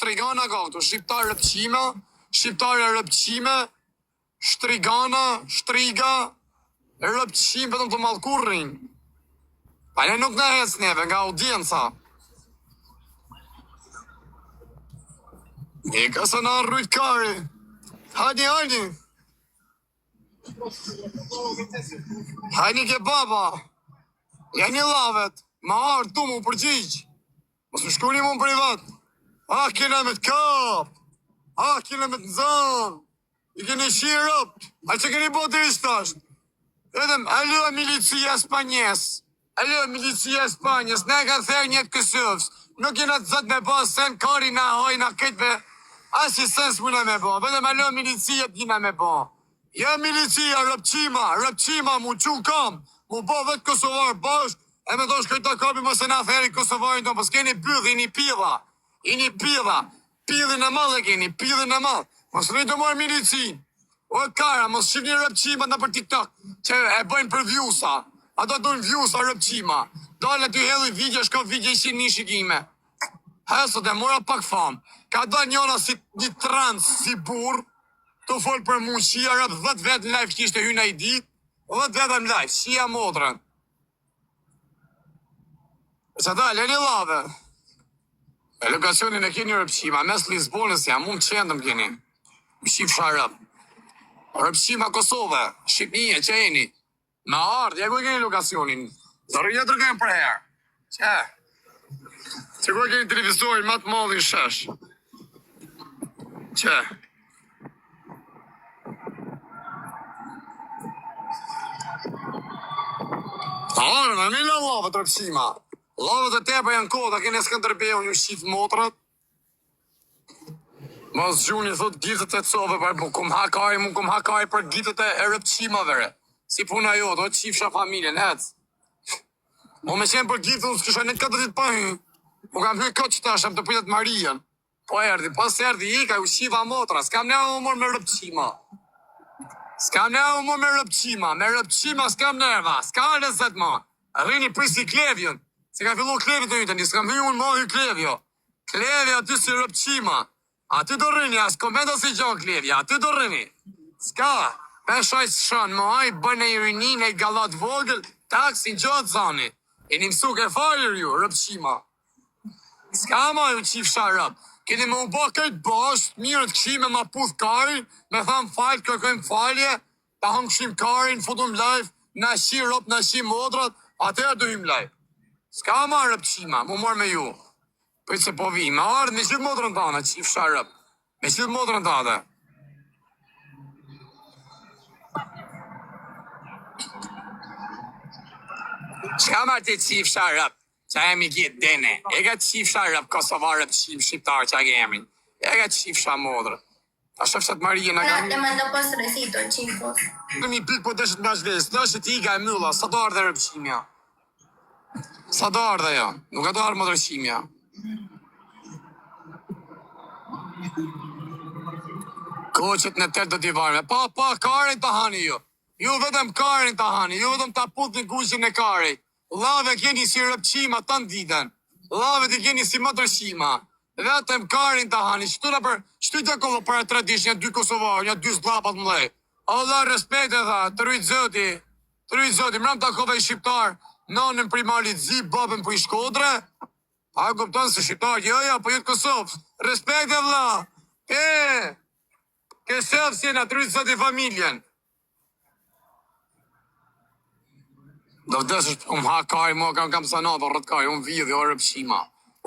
shtrigana ka këtu, shqiptar rëpqime, shtrigana, shtriga, rëpqim vetëm të mallkurrin. Pa ne nuk na hes neve nga audienca. Nika se na rrujt kari. Hajni. Hajni ke baba. Jani lavet. Ma ardë tu mu përgjigj. Mos më shkuni mu në privat. Kena me t'kap. Kena me t'nzan. I keni shirë up. Që keni bo të rishtasht. Edhem, alo milicia Spanjes. Ne ka thërë njët kësëvës. Nuk jena të zëtë me bo sen kari na hoj na këtëve. Asi sens muna me bo. Vedhem, alo milicia t'jina me bo. Ja milicia, rëpqima, mu qu kam. Mu bo vetë Kosovar bashk. E me dosh këta kapi mëse na theri Kosovarin tonë, pës keni bëdh, i një pidha. Pidhin e madhe keni, pidhin e madhe. Mos në të marë milicin. O kara, mos shqipni rëpqimat në për TikTok, që e bëjnë për vjusa. Ato dojnë vjusa rëpqima. Dole të hedhi video, shko video ishin një shikime. Hesot e mora pak famë. Ka do njona si një trans, si burë, të folë për mu, shia rëp 10 vetë në live kishtë hyna i dit, 10 vetë në live, shia modrën. Që ta, leni lave. E lokacionin e keni rëpqima, mes Lisbonës jam, mu më qendëm keni. Më shqip sharëp. Rëpqima Kosove, Shqipnije, që jeni. Me ardë, ja ku e keni lokacionin. Zorë një tërgën për herë. Që ku e keni televizorin matë madhin shesh. Që? Në mila lavët rëpqima. Lavët e tepa janë koda, kene Skënderbeu një shqif motrat. Mos gjuni thot gitët e cove, mu kum hakaj për gitët e rëpqimave. Si puna jo, do të qifsha familjen, hec. Mo me qenë për gitët, unë s'kësha një të 4 ditë pa hy. Mu kam hy këtë që tashem të pritet Marian. Po erdi, pas erdi ika, u shiva motra, s'kam ne u mor me rëpqima. Me rëpqima s'kam nerva, s'ka lezet ma. Rrini prisi klevjën. Se ka fillu klevjë të njëtë një, s'kam hy unë ma hy klevjo. Klevja aty si rëpqima. Aty do rrini, as komendo si gjon klevja, aty do rrini. S'ka, peshaj s'shon, ma aj bëne i rini në i galat vogël, taksin gjatë zani. E një mësu ke falir ju, rëpqima. S'ka ma ju qifsha rëp. Keni me u bo këtë bashkë, mirët këshime ma puth karin, me thamë falë, kërkojmë falje, ta hëmë këshim karin, futum live, na shi rëp, na shi modrat, atëherë dojmë live. S'ka ma rëpqima, mu marrë me ju. Për që po vi, me ardhë, me qëtë modrën të anë, qifsha rëp. Me qëtë modrën të anë. Qka marrë të qifsha rëp? Qa jemi gjithë dene. E ka qifsha rëp, Kosovar rëpqim, shqiptar që a kemi. E ka qifsha modrë. Ta shëfshat Marije në kam... Te mando post recito, qifos. Në mi pikë po dëshët nga zhves, dëshët i ka e mylla, sa do ardhe rëpqimja. Sa do ardhe jo, nuk e do ardhe modrëqimja. Koqet në tërë do t'i varme. Pa, karin të hani ju. Ju vetëm karin të hani, ju vetëm ta put në kuqin e karit. Lave keni si rëpqima të në ditën. Lave të keni si modrëqima. Vetëm karin të hani. Shtu të kohë për e tradish, një 2 Kosovarë, një 2 zlapat më lej. Allah respekt e tha, të rujtë zoti, mram të kove i shqiptar, nanën primarit zi, babën për i Shkodre. A kupton se shqiptar, jo, po jetë Kosovë. Respekt e vla. Kësëv si në të rujtë zoti familjen. Do vdes është, ha kari, mua kam sanat, o rrët kari, unë vidhë, o rëpqima,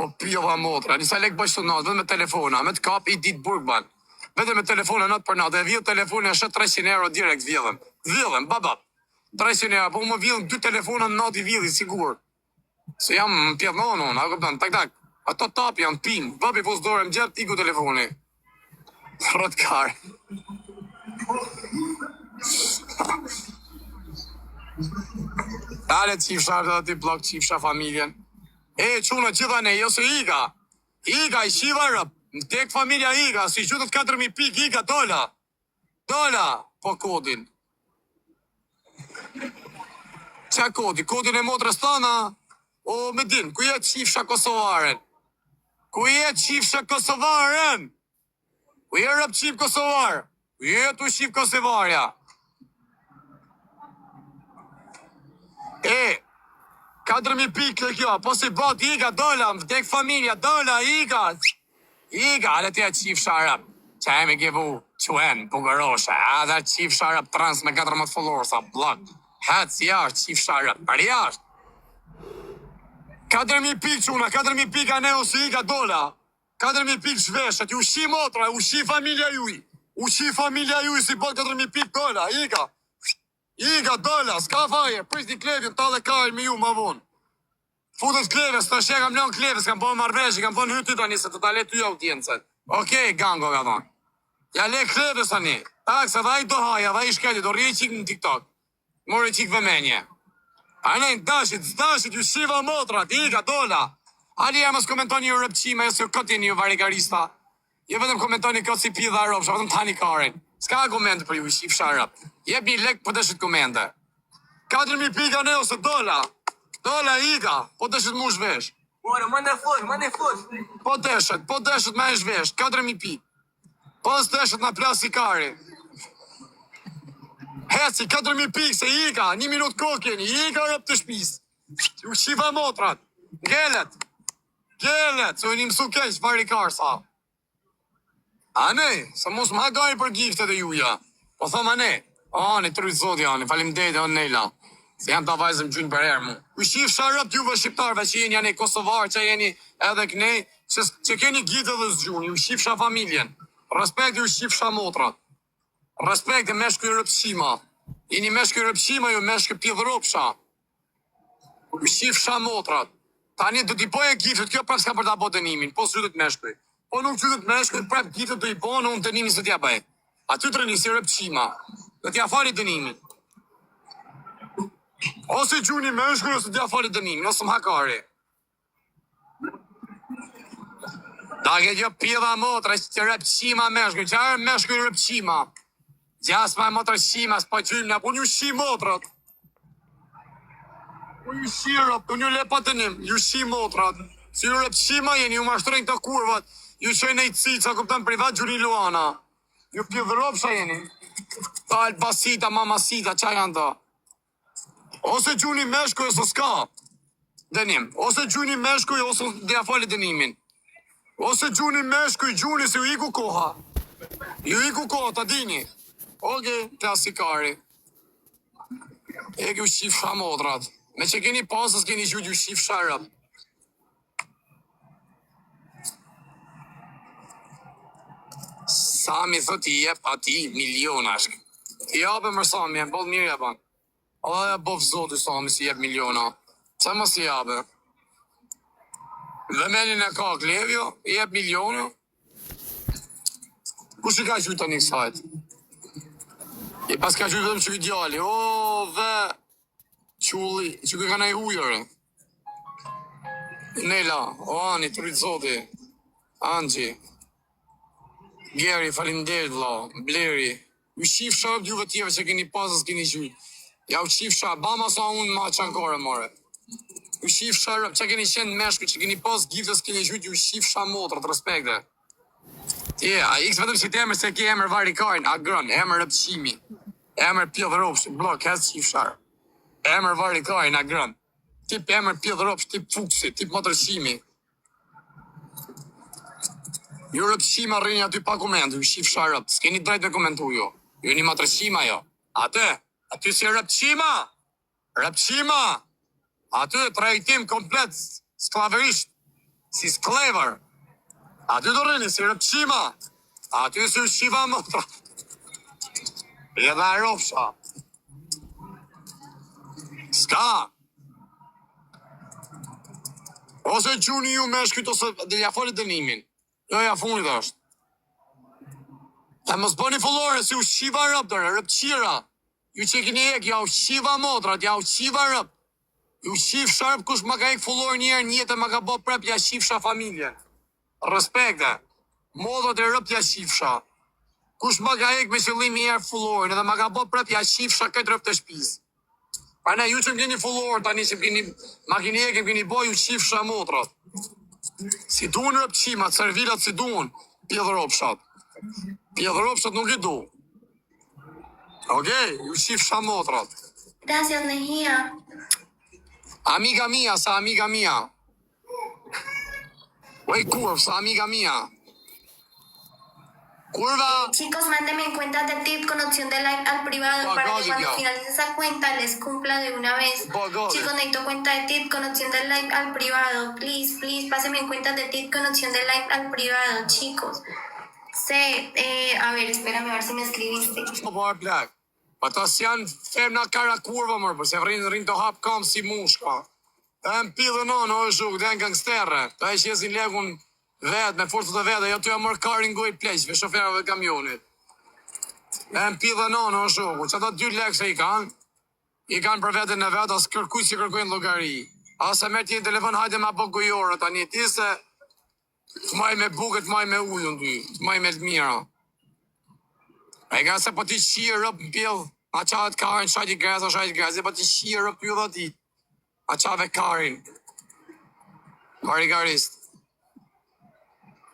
o pjova motra, njësa lek bështu natë, vedhe me telefona, me të kap i ditë burgban, vedhe me telefona natë për natë, e vidhë telefona, e shetë 300 euro direkt vidhem, babab, 300 euro, po më vidhëm 2 telefona në natë i vidhi, sigur, se jam pjevnon unë, a këpëtan, tak, ato tap janë pim, babi pos dore më gjerë, iku telefoni, rrët kari. Dale qifsha dhe ti blok qifsha familjen. Quna gjitha ne, jo se Iga i shiva rëp, në tek familja Iga, si qutët 4.000 pik Iga, dola, po kodin. Qa kodin e motrës tana, o me din, ku jetë qifsha Kosovaren? Ku je qifshë Kosovarën? Ku je rëp qif Kosovar? Ku je tu qif Kosovarja? 4.000 pikë kjo, po si bot, iga, dola, vdek familja, dola, iga, ale tja qif sharap, që e me givu quen, bugaroshe, edhe qif sharap trans me 14 followers, a blok, hetë si ashtë qif sharap, për jashtë, 4.000 pikë quna, 4.000 pikë ane ose iga, dola, 4.000 pikë shveshet, u shi motra, u shi familja juj, si bot 4.000 pikë dola, iga, dola, s'ka faje, prish një klevjën, tale kajl me ju ma vonë. Futët kleves, të shë kam lën kleves, kam po marvesh, kam po në hyty tani, se të ta le ty audiencet. Okej, gango ka thonë. Ja le kleves tani. Tak, se vaj do haja, vaj shketi, do rje qik në TikTok. More qik vëmenje. A ne, dashit, ju shiva motrat, iga, dola. Ali e mos komentoni ju rëpqime, se ju këtini ju varikarista. Je vetëm komentoni këtë si pidha ropsha, vetëm tani karin. Ska komente për ju, shif sharap. Jep një lek për dëshit komente. 4.000 pika ne ose dola. Dola iga, po dëshit mu shvesh. Ora, manda fosh. Po dëshit me shvesh, 4.000 pik. Po s'dëshit na plasi kari. Heci, 4.000 pik se iga, 1 minut kokin, iga rëp të shpis. U shiva motrat. Gelet, so e një mësu keq, vari karsa. A ne, se mos më hagaj për giftet e juja. Po thom a ne, ne të rritë zoti ane, falim dete o nejla. Se jam të vajzëm gjynë për herë mu. U shif sharëp t'juve shqiptarve që jeni janë Kosovar, që jeni edhe kënej, që keni gjitë dhe zgjuni, u shif sha familjen. Respekt u shif sha motrat. Respekt e meshku i rëpshima. Jeni meshku i rëpshima, ju meshku pjedhëropsha. U shif sha motrat. Tani do t'i poje giftet, kjo prap s'ka për t'a bo dënimin, po s'ytet meshkuj. Po nuk qytet meshkuj, prap giftet do i po, në unë dënimin së t'ja bëj. Aty të rëni si rëpshima. Do t'ja fali dënimin. Ose gjuni meshkuj, ose t'ja fali dënimin, ose m'hakari. Da ke gjë pjedha motra, që rëpshima meshkuj, që arë meshkuj rëpshima. Gjas ma motra shima, s'po gjymë në, po një shi motrat. Po ju shirë, po një lepa të njëm, ju shi motrat. Si ju rëpshima jeni, ju mashtrejnë të kurvat, ju qëjnë e i cica, këpëtën privat gjuri Luana. Ju pjedhëropsha jeni. Ta albasita, mamasita, qa janë ta? Ose gjuni meshkuj, ose s'ka. Dënim. Ose gjuni meshkuj, ose dhe fali dënimin. Ose gjuni meshkuj, gjuni, se ju iku koha. Ju iku koha, ta dini. Oke, klasikari. E ju shif shamotrat. Me që keni pasës, keni gjujt ju shif sharap. Sami thot i jep ati miliona shk. Ti jabe mërë Sami, e bëllë mirë jepan. Allah ja bëf zotu Sami si jep miliona. Qa mos i jabe? Dhe menin e ka klevjo, i jep miliona. Kush i ka gjujt të një kësajt? I pas ka gjujt vetëm që i djali. Dhe... Qulli, që këj ka na i hujërë. Nela, Ani, të rritë zoti. Anxhi. Geri, falimderit, vla. Bleri. U shif sharp juve tjeve që keni pasës, keni gjujt. Ja u shif sharp, ba ma sa unë ma qankore, more. U shif sharp, që keni qenë meshku, që keni pasë giftës, keni gjujt, u shif sharp motrat, respekte. A x vetëm që t'emër se ke emër varikarin, agron, emër rëpqimi. Emër pjedhëropsh, blok, hes shif sharp. Emër varikarin, agron. Tip emër pjedhëropsh, tip fuksi, tip motërshimi. Ju rëpshima rrini aty pa komentu, ju shif sharap, s'keni drejt me komentu ju. Ju një motërshima jo. Aty si rëpshima. Rëpshima. Aty trajtim komplet sklaverisht. Si sklever. Aty do rrini si rëpshima. Aty si u shiva motra. Edhe ropsha. Ska. Ose gjuni ju meshkujt, ose dhe ja fali dënimin. Jo, ja funit është. E mos bëni follore, si u shiva rëp dërë, rëpqira. Ju që keni ek, ja u shiva motrat, ja u shiva rëp. Ju shif sharp, kush ma ka ek follore njerë, njete ma ka bo prep, ja shifsha familje. Respekte. Motrat e rëp, ja shifsha. Kush ma ka ek me qëllimi njerë follore, edhe ma ka bo prep, ja shifsha këtë rëp të shpis. Pa ne, ju që më keni follore, tani që ma keni ek, keni bo, ju shifsha motrat. Si duhen rëpqimat, servilat si duhen, pjedhëropshat. Pjedhëropshat nuk i du. Okej, ju shif shamotrat. Gracias, Mejía. Amiga mia, sa amiga mia. Wey, kurv, sa amiga mia. Kurva. Chicos, mándenme en cuentas de tip con opción de like al privado para que cuando finalice esa cuenta les cumpla de una vez. Chicos, necesito cuenta de tip con opción de like al privado. Please, please, pásenme en cuentas de tip con opción de like al privado, chicos. A ver, espérame a ver si me escribiste. Black. Ata s'janë femna kara kurva mërë, për se rrinë të hap kam si mushka. E më pidhe në o zhuk, dhe në gangsterë. Ta e qesin legun vetë, me forcët e vetë, jo të ja mërë karin goj pleqve, shoferave të kamionit. E më pidhe në o zhuk, që ata 2 lekë se i kanë për vetën e vetë, asë kërkuj që kërkujnë logari. Asë me ti në telefon, hajde ma po gojore, tani ti se të maj me buket, të maj me ullën ty, të maj me të mira. E nga se po ti shirë rëp në pjellë, a qavet karin, shajti greza, po ti shirë rëp pjellë ati. A qave karin. Kari karist.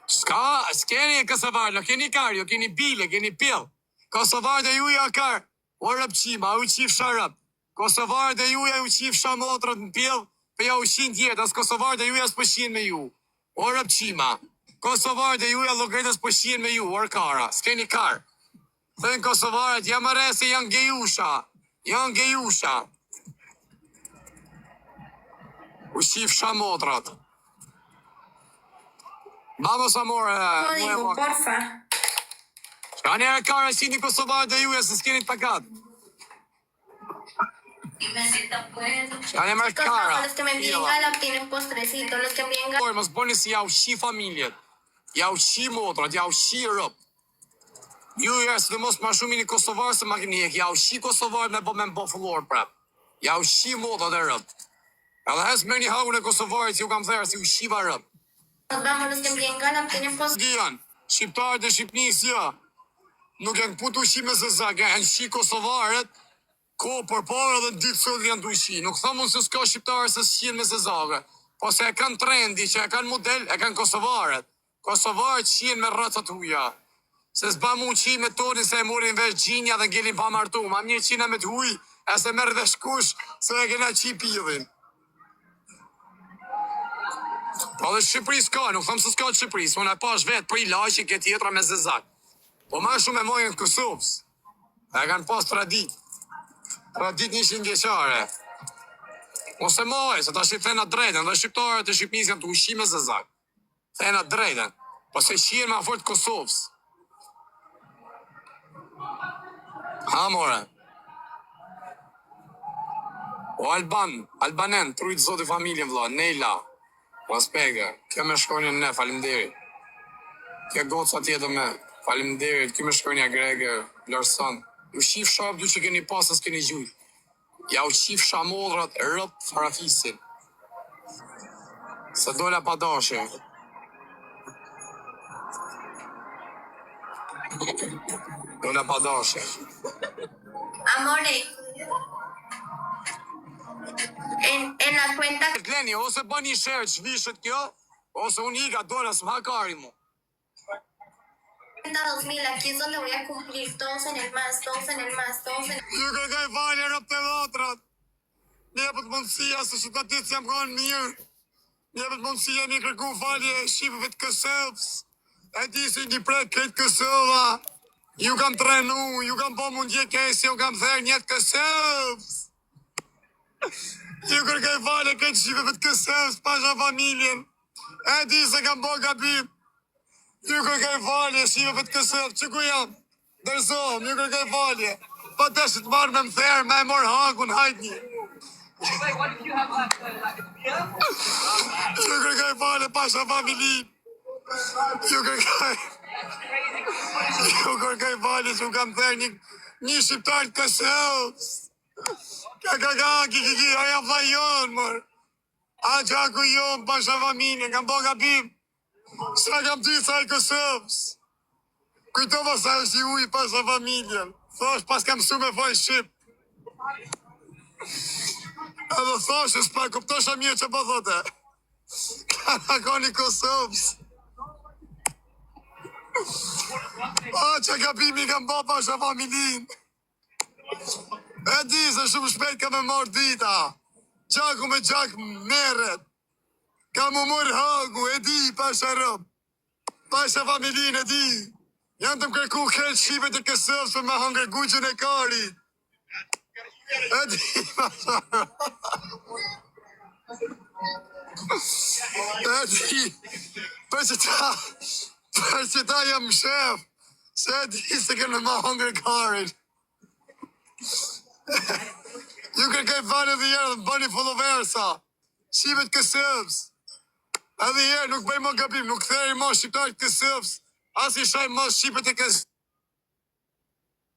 S'keni e Kosovar, no keni kari, jo keni bile, keni pjellë. Kosovar dhe juja kar, o rëpqima, u qif sharëp. Kosovar dhe juja u qif shamotrët në pjellë, për ja u shin tjetë, as Kosovar dhe juja s'pëshin me ju. O rëpqima. Kosovar dhe juja logretës pëshin me ju, o rëkara, s'keni karë. Thënë Kosovarët, jam më resi, janë gejusha. U shif shamotrat. Vamos, amore. Código, porfa. Shka njerë kare si një Kosovarët dhe juja, se s'keni të pakat. Shka njerë mërë kara. Los que me envíen gala obtienen postrecito. Los que envíen gala. Mos bëni si ja u shi familjet. Ja u shi motrat, ja u shi rëp. Ju së dhe mos ma shumë një Kosovarë se ma këni ja u shi Kosovarë me bo fullor prap. Ja u shi moda dhe rëp. Edhe hes me një haun e Kosovarë që ju kam therë si u shiva rëp. Los que envíen gala obtienen postrecito. Gjian, shqiptarët e Shqipnis, ja, nuk janë putu shi me zëzak, janë shi Kosovarët, ko për parë dhe në ditë sot janë du shi. Nuk thamun se s'ka shqiptarë se s'qin me zëzake, po se e kanë trendi, që e kanë model, e kanë Kosovarët. Kosovarët qin me rëcat huja. Se s'ba mu qi me tonin se e morin vesh gjinja dhe ngelin pa martu. Ma mirë qina me t'huj, e se merë dhe shkush, se e kena qi pidhin. Po dhe Shqipëri s'ka, nuk thëmë se s'ka Shqipëri, s'unë e pash vetë për i lajqi këtë tjetra me zezak. Po ma shumë e mojën Kosovës. E kanë pas tradit. Tradit nishin gjeqare. Mos e mojë, se ta shi thena drejten, dhe shqiptarët e Shqipnis kanë të ushi me zezak. Thena drejten, po se shien ma fort Kosovës. Ha, more. O Albanen, trujtë zoti familjen, vla, Nejla. Respekte, kjo me shkronjën ne, falimderit. Kjo goca tjetër me, falimderit, kjo me shkronja Grege, Lërson. Ju shif shab du që keni pasës keni gjujt. Ja u shif shamodrat, rëp, farafisin. Se dola pa dashe. Dola pa dashe. Amore. En la cuenta. Leni, ose bën një shërë që vishët kjo, ose unë iga dola s'ma kari mu. 2000, aquí es donde voy a cumplir, todos en el más, todos en el más, todos en el... Ju kërkaj falje rëp të dhotrat. Një për të mundësia, se që të ditë që jam konë mirë. Një për të mundësia një kërku falje shqipëve të Kosovës. E ti si një prek këtë Kosova. Ju kam trenu, ju kam po mundje kesi, ju kam therë njëtë Kosovës. Ju kërkaj falje këtë shqipëve të Kosovës, pasha familjen. E ti se kam po gabim. Ju kërkaj falje, shqipëve të Kosovës, që ku jam? Dërzohëm, ju kërkaj falje. Pa të shtë të marrë me më therë, me e morë hakun, hajt një. Wait, what did you have last night? Like beer? Ju kërkaj falje, pasha familjen. Ju kërkaj falje, që u kam therë një shqiptar të Kosovës. Kiki, aja vla jonë, mërë. A gjaku jonë, pasha familjen, kam bo gabim. Sa kam ty sa i Kosovës. Kujtova sa është i ujë pasha familjen. Thosh, pas kam su me foj Shqip. Edhe thosh, s'pa kuptosha mirë që po thote. Ka një Kosovës. Që gabimi kam bo pasha familin. E di se shumë shpejt ka me marrë dita. Gjaku me gjak meret. Ka mu mërë hagu, e di, pasha rëb. Pasha familin, e di. Janë të më kërku këtë shqipet e Kosovës për me hangër guqën e karit. E di, pasha rëb. E di, për që ta jam shef. Se e di se kënë me hangër karit. Ju kërkaj fanë edhe jërë dhe bëni followersa. Shqipet Kosovës. Edhe jërë nuk bëj më gabim, nuk theri më shqiptarët Kosovës. As i shaj më shqipet e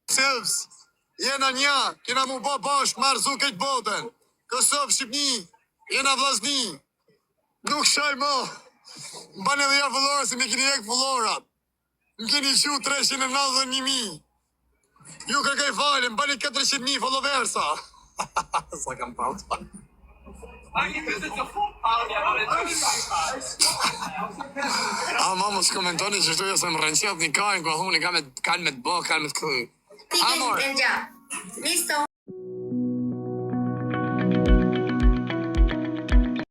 Kosovës. Jena nja, kena mu bo bashkë, marë zu këtë botën. Kosovë, Shqipni, jena vllazni. Nuk shaj më. Më banë edhe jërë vëllora se mi kini ek vëllorat. Më kini qu 391.000. Ju kërkaj falë, më bani 400.000 followersa. Sa kam paut. Mama, s'komentoni që shtu jesë më rënqet një kajnë, ku ahuni kanë me të bo, kanë me të këj. Sigue ya. Listo.